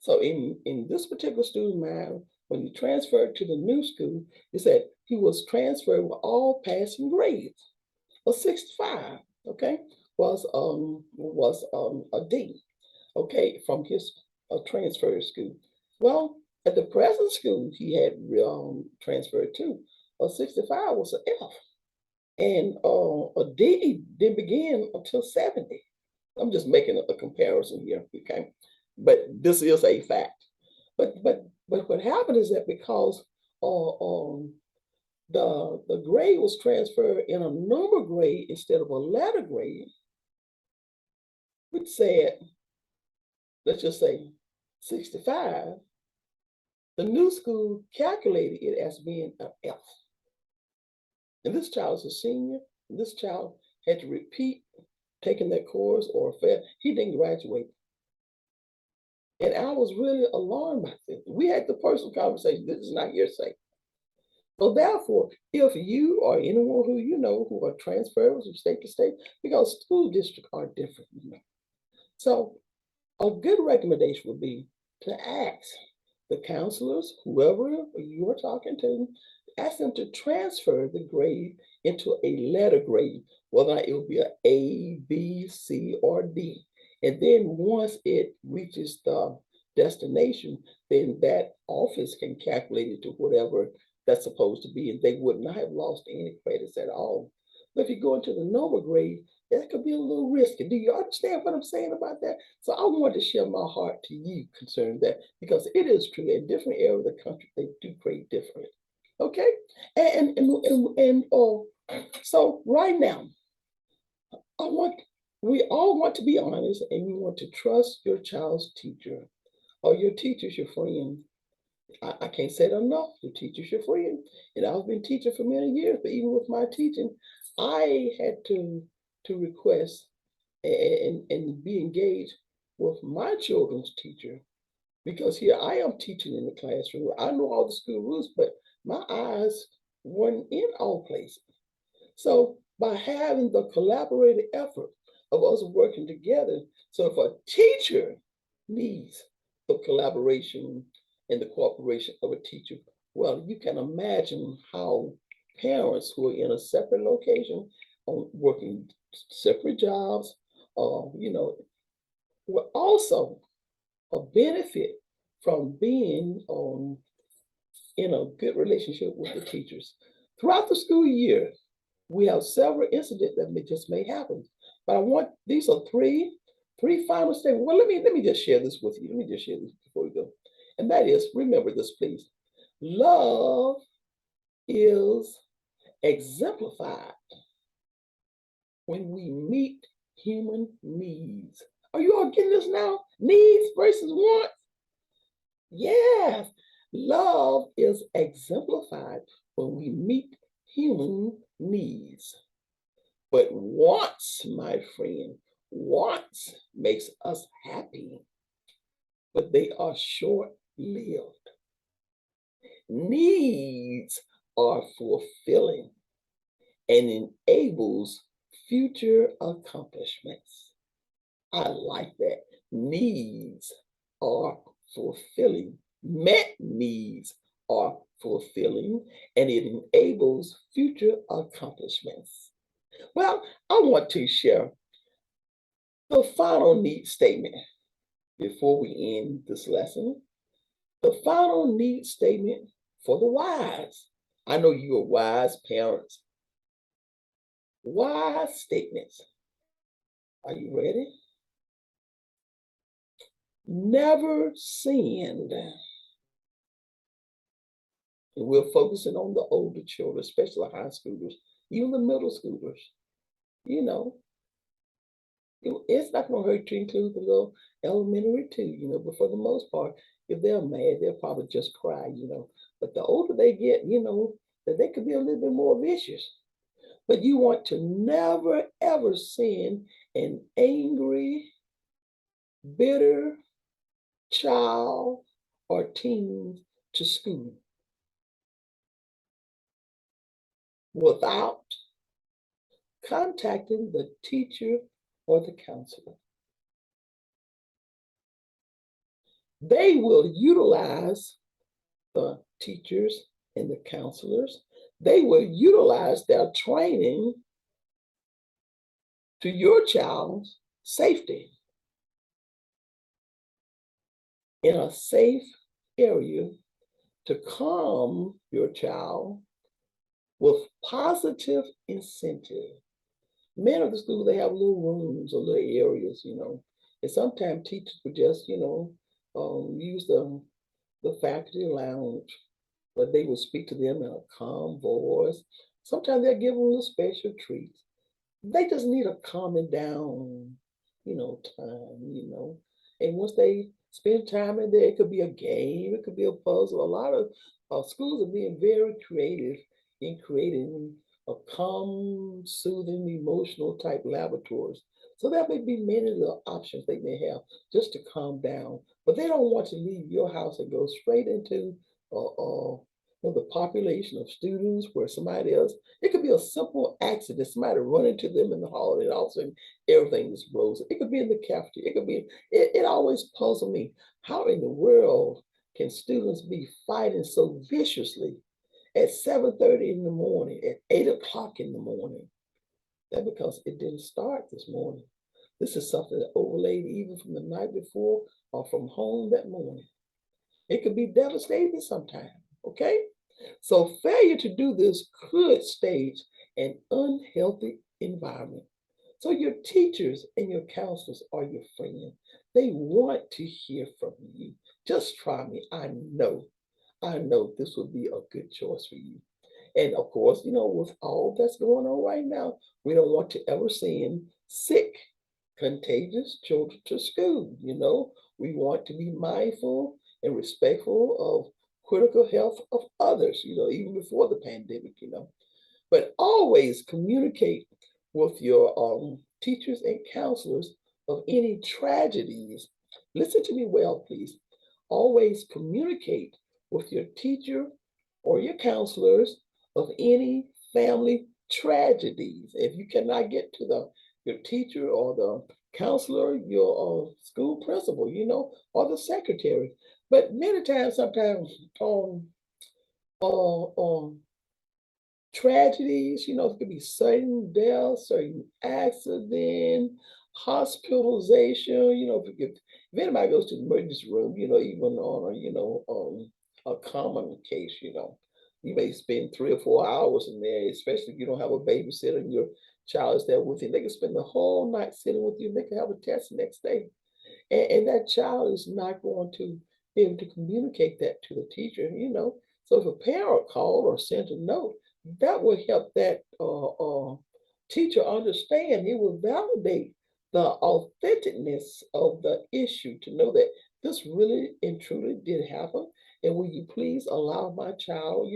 So in this particular student mind, when he transferred to the new school, he said he was transferred with all passing grades. A 65, okay, was a D, okay, from his transfer school. Well, at the present school he had transferred to, a 65 was an F, and a D didn't begin until 70. I'm just making a comparison here, okay? But this is a fact. But what happened is that because the grade was transferred in a number grade instead of a letter grade, which said, let's just say 65, the new school calculated it as being an F. And this child is a senior, and this child had to repeat taking that course or fail. He didn't graduate. And I was really alarmed by this. We had the personal conversation. This is not hearsay. So therefore, if you or anyone who you know who are transferred from state to state, because school districts are different. So a good recommendation would be to ask the counselors, whoever you are talking to, ask them to transfer the grade into a letter grade, whether it will be an A, B, C, or D. And then once it reaches the destination, then that office can calculate it to whatever that's supposed to be, and they would not have lost any credits at all. But if you go into the normal grade, that could be a little risky. Do you understand what I'm saying about that? So I wanted to share my heart to you concerning that, because it is true. In different areas of the country, they do grade differently. Okay, so right now, I want we all want to be honest, and you want to trust your child's teacher, or your teacher's your friend. I can't say it enough. Your teacher's your friend. And I've been teaching for many years, but even with my teaching, I had to request and be engaged with my children's teacher, because here I am teaching in the classroom. I know all the school rules, but my eyes weren't in all places. So by having the collaborative effort of us working together, so if a teacher needs the collaboration and the cooperation of a teacher, well, you can imagine how parents who are in a separate location, working separate jobs, will also benefit from being in a good relationship with the teachers. Throughout the school year, we have several incidents that may happen. But I want these are three final statements. Well, let me just share this with you. Let me just share this. before we go. And that is, remember this, please. Love is exemplified when we meet human needs. Are you all getting this now? Needs versus wants? Yes. Love is exemplified when we meet human needs. But wants, my friend, wants makes us happy, but they are short-lived. Needs are fulfilling and enables future accomplishments. I like that. Needs are fulfilling. Met needs are fulfilling, and it enables future accomplishments. Well, I want to share the final need statement before we end this lesson. The final need statement for the wise. I know you are wise parents. Wise statements. Are you ready? Never sinned. And we're focusing on the older children, especially high schoolers, even the middle schoolers. You know, it's not going to hurt to include the little elementary too, but for the most part, if they're mad, they'll probably just cry. But the older they get, that they could be a little bit more vicious. But you want to never, ever send an angry, bitter child or teen to school without contacting the teacher or the counselor. They will utilize the teachers and the counselors. They will utilize their training to your child's safety in a safe area to calm your child with positive incentive. Many of the schools, they have little rooms or little areas, and sometimes teachers would just, use the faculty lounge, but they will speak to them in a calm voice. Sometimes they'll give them little special treats. They just need a calming down, time. And once they spend time in there, it could be a game, it could be a puzzle. A lot of schools are being very creative in creating a calm, soothing, emotional type laboratories. So there may be many little options they may have just to calm down, but they don't want to leave your house and go straight into the population of students where somebody else, it could be a simple accident, somebody run into them in the hall and all of a sudden everything just blows. It could be in the cafeteria, it could be, it always puzzles me. How in the world can students be fighting so viciously at 7:30 in the morning, at 8 o'clock in the morning? That's because it didn't start this morning. This is something that overlaid even from the night before or from home that morning. It could be devastating sometimes, okay? So failure to do this could stage an unhealthy environment. So your teachers and your counselors are your friend. They want to hear from you. Just try me. I know this would be a good choice for you. And of course, with all that's going on right now, we don't want to ever send sick, contagious children to school. We want to be mindful and respectful of critical health of others, even before the pandemic. But always communicate with your teachers and counselors of any tragedies. Listen to me well, please. Always communicate with your teacher or your counselors of any family tragedies. If you cannot get to your teacher or the counselor, your school principal, or the secretary. But many times, sometimes on tragedies, it could be sudden death, sudden accident, hospitalization. If anybody goes to the emergency room, even on a common case, you may spend 3 or 4 hours in there, especially if you don't have a babysitter and your child is there with you. They can spend the whole night sitting with you. And they can have a test the next day, and that child is not going to be able to communicate that to the teacher, So if a parent called or sent a note, that will help that teacher understand. It will validate the authenticness of the issue to know that this really and truly did happen. And will you please allow my child,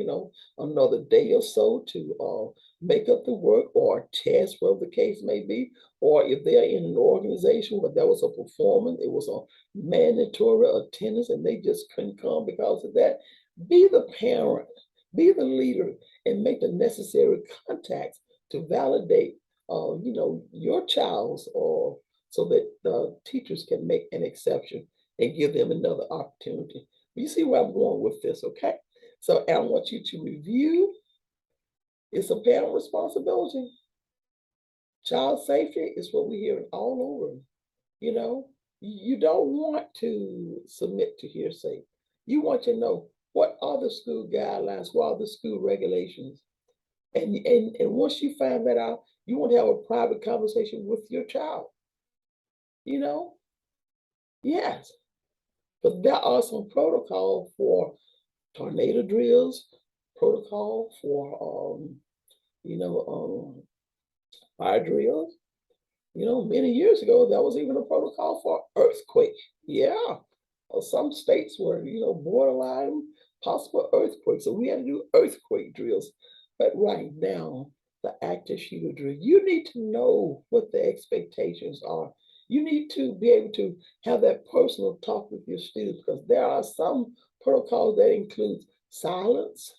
another day or so to make up the work or test, whatever the case may be, or if they're in an organization where there was a performance, it was a mandatory attendance, and they just couldn't come because of that. Be the parent, be the leader, and make the necessary contacts to validate, your child's, or so that the teachers can make an exception and give them another opportunity. You see where I'm going with this, okay? So I want you to review. It's a parent responsibility. Child safety is what we're hearing all over. You know, you don't want to submit to hearsay. You want to know what are the school guidelines, what are the school regulations. And once you find that out, you want to have a private conversation with your child. You know, yes. But there are some protocol for tornado drills, protocol for fire drills. Many years ago, there was even a protocol for earthquake. Yeah. Some states were, borderline possible earthquakes. So we had to do earthquake drills. But right now, the active shooter drill, you need to know what the expectations are. You need to be able to have that personal talk with your students because there are some protocols that include silence.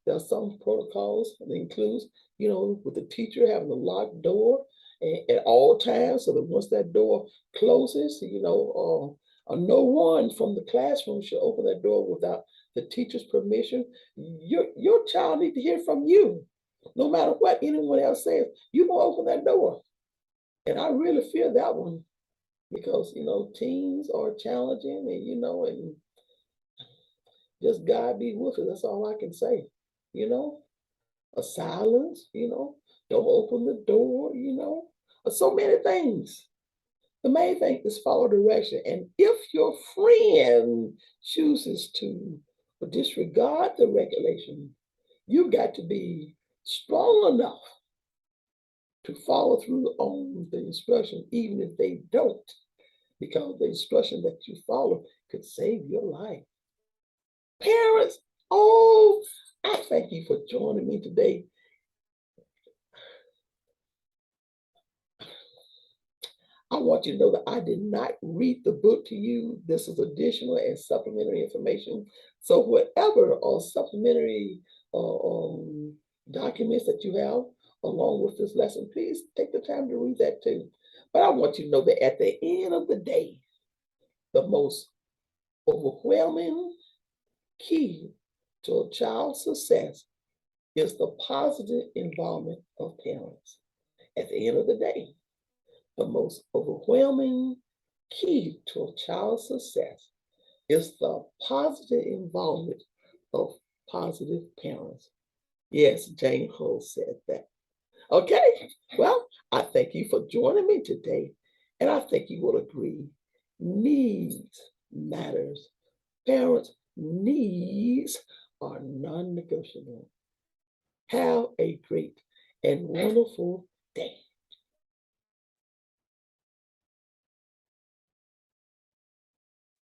There are some protocols that includes, with the teacher having a locked door at all times, so that once that door closes, no one from the classroom should open that door without the teacher's permission. Your child needs to hear from you. No matter what anyone else says, you don't open that door. And I really fear that one because, teens are challenging and just God be with us. That's all I can say. A silence, don't open the door, so many things. The main thing is follow direction. And if your friend chooses to disregard the regulation, you've got to be strong enough to follow through on the instruction, even if they don't, because the instruction that you follow could save your life. Parents, oh, I thank you for joining me today. I want you to know that I did not read the book to you. This is additional and supplementary information. So whatever or supplementary documents that you have along with this lesson, please take the time to read that too. But I want you to know that at the end of the day, the most overwhelming key to a child's success is the positive involvement of parents. At the end of the day, the most overwhelming key to a child's success is the positive involvement of positive parents. Yes, Jane Ho said that. Okay, well, I thank you for joining me today, and I think you will agree. Needs matters. Parents' needs are non-negotiable. Have a great and wonderful day.